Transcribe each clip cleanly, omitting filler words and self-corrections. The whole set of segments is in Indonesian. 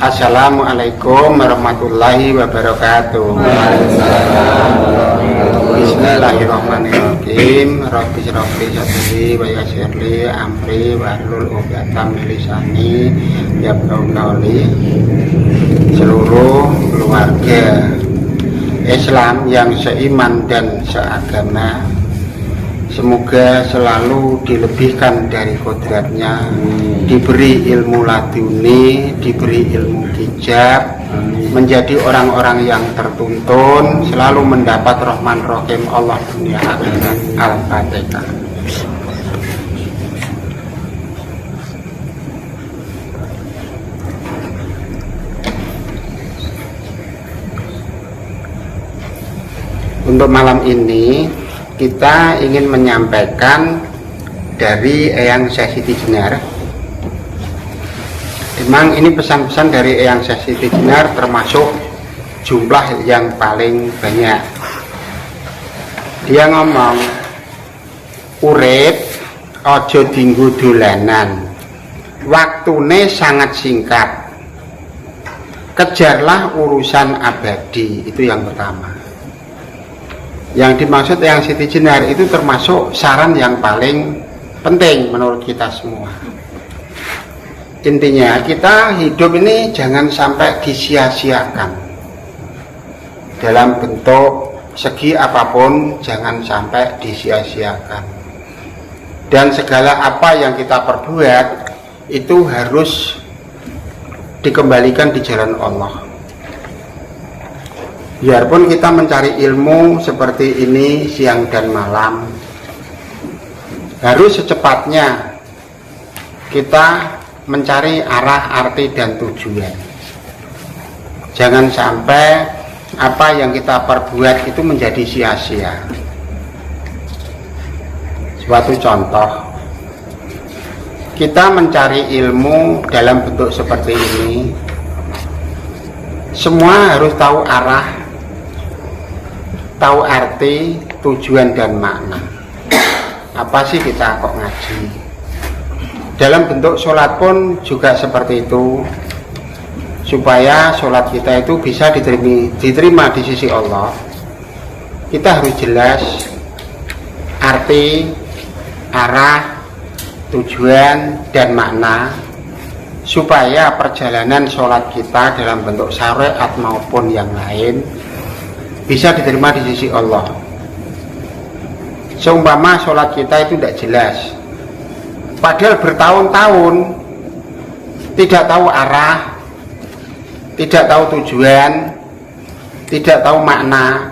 Assalamualaikum warahmatullahi wabarakatuh. Bismillahirrahmanirrahim. Rabbi sadri wa yassirli amri wahlul 'uqdatam min lisani yafqahu qawli. Seluruh keluarga Islam yang seiman dan seagama, semoga selalu dilebihkan dari kodratnya, diberi ilmu laduni, diberi ilmu hijab, menjadi orang-orang yang tertuntun, selalu mendapat rahman rahim Allah dunia akhirat. Al-Fatihah. Untuk malam ini kita ingin menyampaikan dari Eyang Syekh Siti Jenar. Memang ini pesan-pesan dari Eyang Syekh Siti Jenar termasuk jumlah yang paling banyak. Dia ngomong, urip ojo dinggo dolanan, waktune sangat singkat, kejarlah urusan abadi. Itu yang pertama. Yang dimaksud Eyang Siti Jenar itu termasuk saran yang paling penting menurut kita semua. Intinya kita hidup ini jangan sampai disia-siakan dalam bentuk segi apapun, jangan sampai disia-siakan. Dan segala apa yang kita perbuat itu harus dikembalikan di jalan Allah. Biarpun kita mencari ilmu seperti ini siang dan malam, harus secepatnya kita mencari arah, arti, dan tujuan. Jangan sampai apa yang kita perbuat itu menjadi sia-sia. Suatu contoh, kita mencari ilmu dalam bentuk seperti ini, semua harus tahu arah, tahu arti, tujuan, dan makna. Apa sih kita kok ngaji? Dalam bentuk sholat pun juga seperti itu. Supaya sholat kita itu bisa diterima di sisi Allah, kita harus jelas arti, arah, tujuan, dan makna, supaya perjalanan sholat kita dalam bentuk syariat maupun yang lain bisa diterima di sisi Allah. Seumpama sholat kita itu tidak jelas, padahal bertahun-tahun tidak tahu arah, tidak tahu tujuan, tidak tahu makna.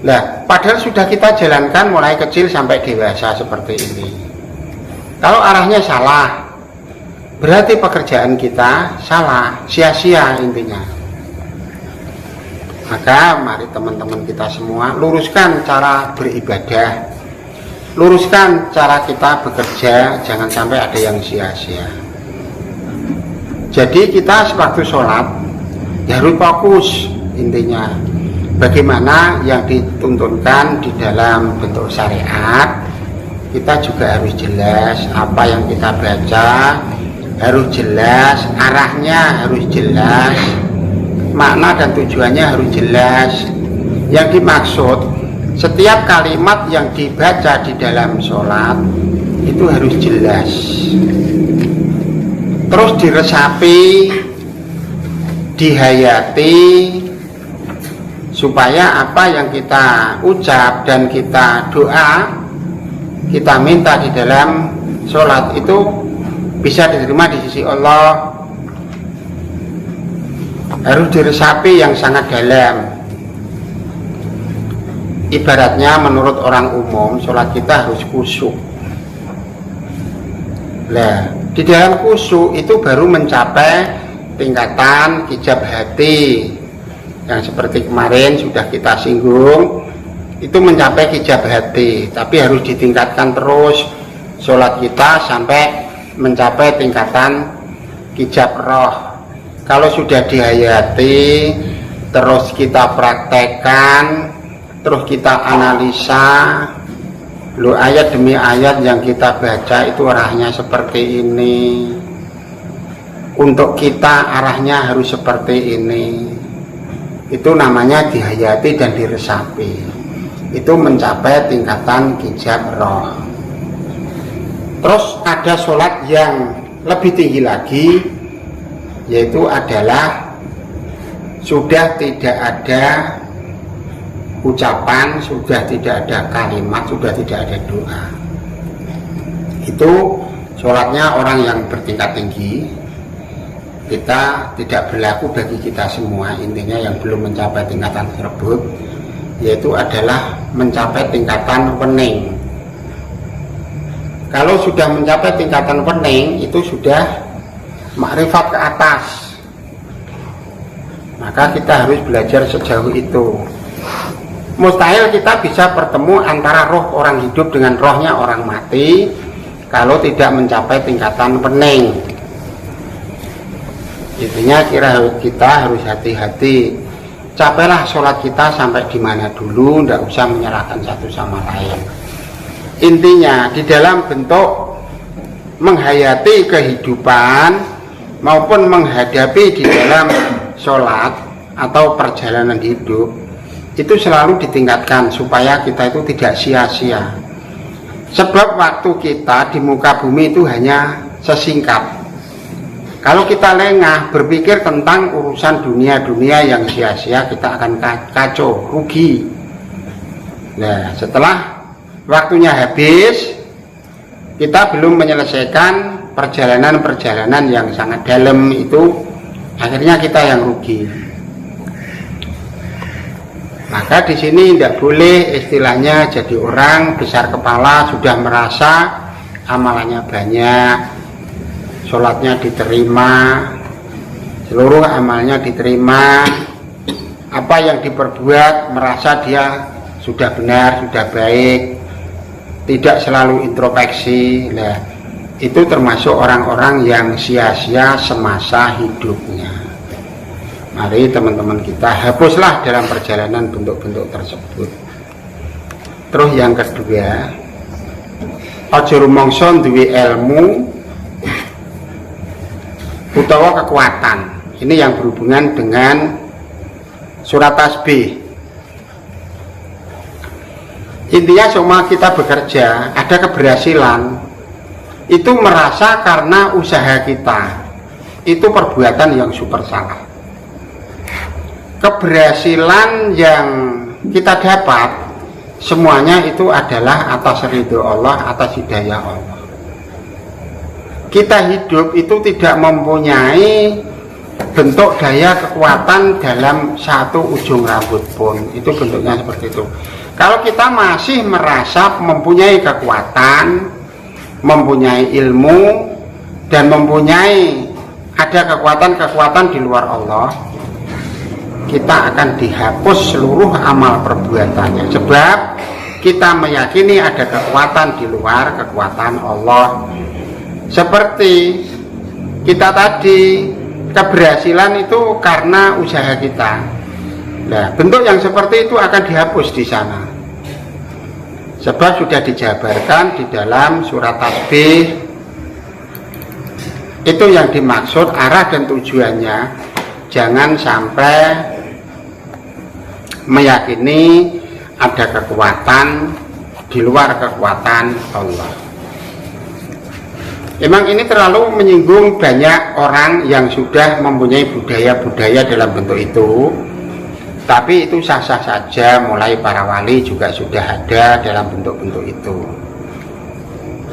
Nah, padahal sudah kita jalankan mulai kecil sampai dewasa seperti ini. Kalau arahnya salah, berarti pekerjaan kita salah, sia-sia intinya. Maka mari teman-teman kita semua luruskan cara beribadah, luruskan cara kita bekerja, jangan sampai ada yang sia-sia. Jadi kita sewaktu sholat ya harus fokus, intinya bagaimana yang dituntunkan di dalam bentuk syariat. Kita juga harus jelas apa yang kita baca, harus jelas arahnya, harus jelas makna dan tujuannya, harus jelas. Yang dimaksud setiap kalimat yang dibaca di dalam sholat itu harus jelas, terus diresapi, dihayati, supaya apa yang kita ucap dan kita doa, kita minta di dalam sholat itu bisa diterima di sisi Allah. Harus diresapi yang sangat dalam. Ibaratnya menurut orang umum, sholat kita harus khusyuk. Nah, di dalam khusyuk itu baru mencapai tingkatan hijab hati yang seperti kemarin sudah kita singgung. Itu mencapai hijab hati, tapi harus ditingkatkan terus sholat kita sampai mencapai tingkatan hijab roh. Kalau sudah dihayati, terus kita praktekkan, terus kita analisa, Lu ayat demi ayat yang kita baca itu arahnya seperti ini. untuk kita arahnya harus seperti ini, itu namanya dihayati dan diresapi. Itu mencapai tingkatan hijab roh. Terus ada sholat yang lebih tinggi lagi, yaitu adalah sudah tidak ada ucapan, sudah tidak ada kalimat, sudah tidak ada doa. Itu sholatnya orang yang bertingkat tinggi. Kita tidak berlaku bagi kita semua. Intinya yang belum mencapai tingkatan tersebut, yaitu adalah mencapai tingkatan wening. Kalau sudah mencapai tingkatan wening, itu sudah makrifat ke atas. Maka kita harus belajar sejauh itu. Mustahil kita bisa bertemu antara roh orang hidup dengan rohnya orang mati kalau tidak mencapai tingkatan wening. Intinya kita harus hati-hati. Capailah sholat kita sampai di mana dulu, tidak usah menyerahkan satu sama lain. Intinya di dalam bentuk menghayati kehidupan maupun menghadapi di dalam sholat atau perjalanan hidup, itu selalu ditingkatkan supaya kita itu tidak sia-sia. Sebab waktu kita di muka bumi itu hanya sesingkat. Kalau kita lengah berpikir tentang urusan dunia-dunia yang sia-sia, kita akan kacau, rugi. Nah, setelah waktunya habis, kita belum menyelesaikan perjalanan-perjalanan yang sangat dalam itu, akhirnya kita yang rugi. Maka di sini tidak boleh istilahnya jadi orang besar kepala, sudah merasa amalannya banyak, sholatnya diterima, seluruh amalnya diterima, apa yang diperbuat merasa dia sudah benar, sudah baik, tidak selalu introspeksi. Nah, itu termasuk orang-orang yang sia-sia semasa hidupnya. Mari teman-teman kita hapuslah dalam perjalanan bentuk-bentuk tersebut. Terus yang kedua, aja rumangsa duwe ilmu utawa kekuatan. Ini yang berhubungan dengan surat tasbih. Intinya semua kita bekerja, ada keberhasilan, itu merasa karena usaha kita. Itu perbuatan yang super salah. Keberhasilan yang kita dapat semuanya itu adalah atas ridho Allah, atas hidayah Allah. Kita hidup itu tidak mempunyai bentuk daya kekuatan dalam satu ujung rambut pun. Itu bentuknya seperti itu. Kalau kita masih merasa mempunyai kekuatan, mempunyai ilmu, dan mempunyai ada kekuatan-kekuatan di luar Allah, kita akan dihapus seluruh amal perbuatannya. Sebab kita meyakini ada kekuatan di luar kekuatan Allah. Seperti kita tadi, keberhasilan itu karena usaha kita. Nah, bentuk yang seperti itu akan dihapus di sana. Sebab sudah dijabarkan di dalam surat tasbih. Itu yang dimaksud arah dan tujuannya. Jangan sampai meyakini ada kekuatan di luar kekuatan Allah. Memang ini terlalu menyinggung banyak orang yang sudah mempunyai budaya-budaya dalam bentuk itu. Tapi itu sah-sah saja, mulai para wali juga sudah ada dalam bentuk-bentuk itu.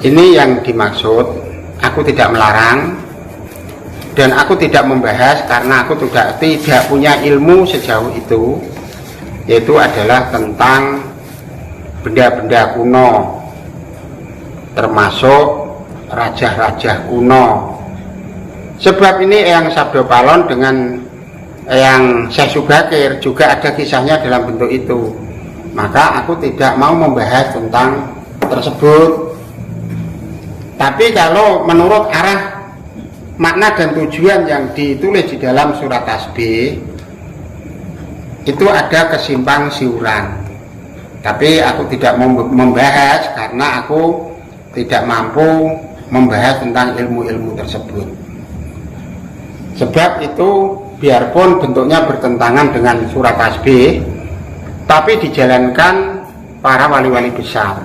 Ini yang dimaksud. Aku tidak melarang dan aku tidak membahas karena aku tidak punya ilmu sejauh itu, yaitu adalah tentang benda-benda kuno, termasuk raja-raja kuno. Sebab ini Eyang Sabdo Palon dengan Eyang Syekh Subakir juga ada kisahnya dalam bentuk itu. Maka aku tidak mau membahas tentang tersebut. Tapi kalau menurut arah makna dan tujuan yang ditulis di dalam surat tasbih, itu ada kesimpang siuran. Tapi aku tidak mau membahas karena aku tidak mampu membahas tentang ilmu-ilmu tersebut. Sebab itu biarpun bentuknya bertentangan dengan surat tasbih, tapi dijalankan para wali-wali besar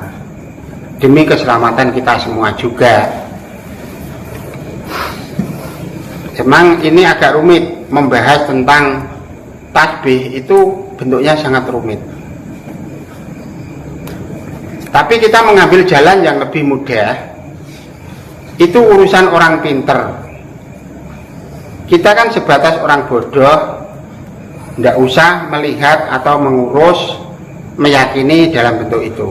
demi keselamatan kita semua juga. Memang ini agak rumit membahas tentang tasbih, itu bentuknya sangat rumit. Tapi kita mengambil jalan yang lebih mudah, itu urusan orang pinter. Kita kan sebatas orang bodoh, tidak usah melihat atau mengurus, meyakini dalam bentuk itu.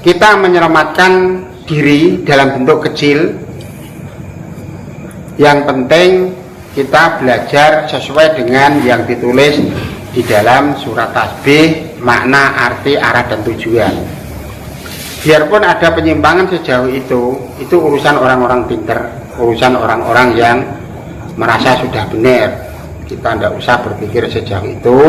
Kita menyelamatkan diri dalam bentuk kecil. Yang penting kita belajar sesuai dengan yang ditulis di dalam surat tasbih, makna, arti, arah, dan tujuan. Biarpun ada penyimpangan sejauh itu urusan orang-orang pinter, urusan orang-orang yang merasa sudah benar. Kita tidak usah berpikir sejauh itu.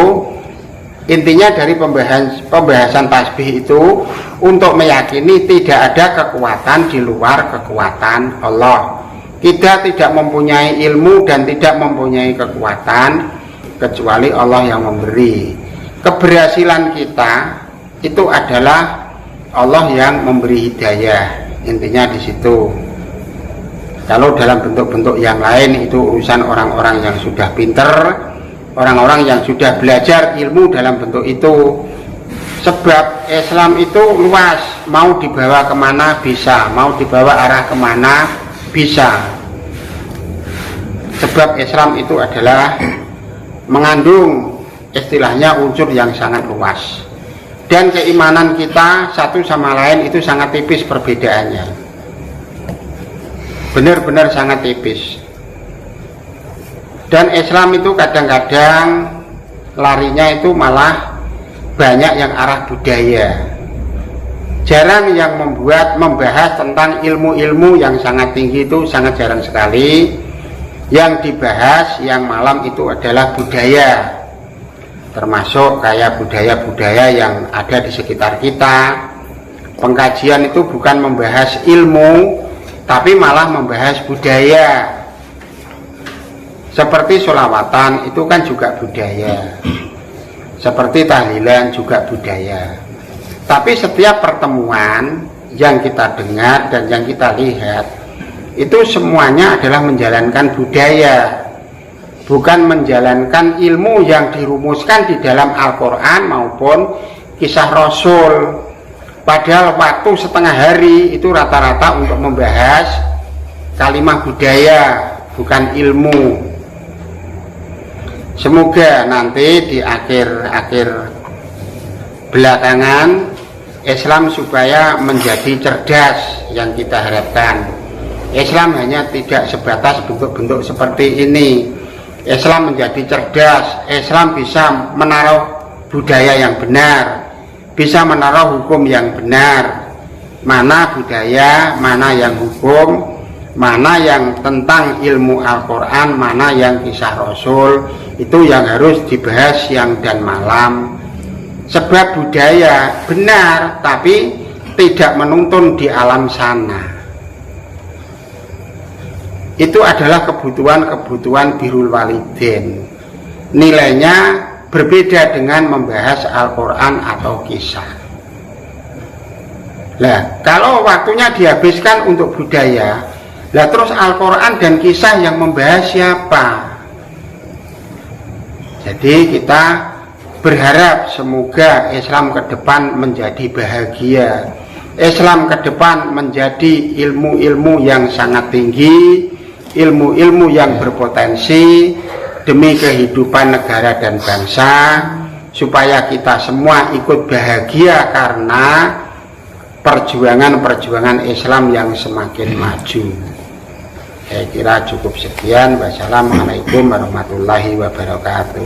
Intinya dari pembahasan tasbih itu untuk meyakini tidak ada kekuatan di luar kekuatan Allah. Kita tidak mempunyai ilmu dan tidak mempunyai kekuatan kecuali Allah yang memberi. Keberhasilan kita itu adalah Allah yang memberi hidayah. Intinya di situ. Kalau dalam bentuk-bentuk yang lain itu urusan orang-orang yang sudah pinter, orang-orang yang sudah belajar ilmu dalam bentuk itu. Sebab Islam itu luas, mau dibawa kemana bisa, mau dibawa arah kemana bisa. Sebab Islam itu adalah mengandung istilahnya unsur yang sangat luas. Dan keimanan kita satu sama lain itu sangat tipis perbedaannya. Benar-benar sangat tipis. Dan Islam itu kadang-kadang larinya itu malah banyak yang arah budaya. Jarang yang membahas tentang ilmu-ilmu yang sangat tinggi, itu sangat jarang sekali. Yang dibahas yang malam itu adalah budaya, termasuk kayak budaya-budaya yang ada di sekitar kita. Pengkajian itu bukan membahas ilmu, tapi malah membahas budaya. Seperti sholawatan itu kan juga budaya, seperti tahlilan juga budaya. Tapi setiap pertemuan yang kita dengar dan yang kita lihat itu semuanya adalah menjalankan budaya, bukan menjalankan ilmu yang dirumuskan di dalam Al-Quran maupun kisah Rasul. Padahal waktu setengah hari itu rata-rata untuk membahas kalimat budaya, bukan ilmu. Semoga nanti di akhir-akhir belakangan Islam supaya menjadi cerdas yang kita harapkan. Islam hanya tidak sebatas bentuk-bentuk seperti ini. Islam menjadi cerdas, Islam bisa menaruh budaya yang benar, bisa menaruh hukum yang benar. Mana budaya, mana yang hukum, mana yang tentang ilmu Al-Quran, mana yang kisah Rasul, itu yang harus dibahas siang dan malam. Sebab budaya benar, tapi tidak menuntun di alam sana. Itu adalah kebutuhan-kebutuhan birrul walidain. Nilainya berbeda dengan membahas Al-Quran atau kisah. Nah, kalau waktunya dihabiskan untuk budaya, lah terus Al-Quran dan kisah yang membahas siapa? Jadi kita berharap semoga Islam ke depan menjadi bahagia. Islam ke depan menjadi ilmu-ilmu yang sangat tinggi, ilmu-ilmu yang berpotensi demi kehidupan negara dan bangsa, supaya kita semua ikut bahagia karena perjuangan-perjuangan Islam yang semakin maju. Saya kira cukup sekian. Wassalamualaikum warahmatullahi wabarakatuh.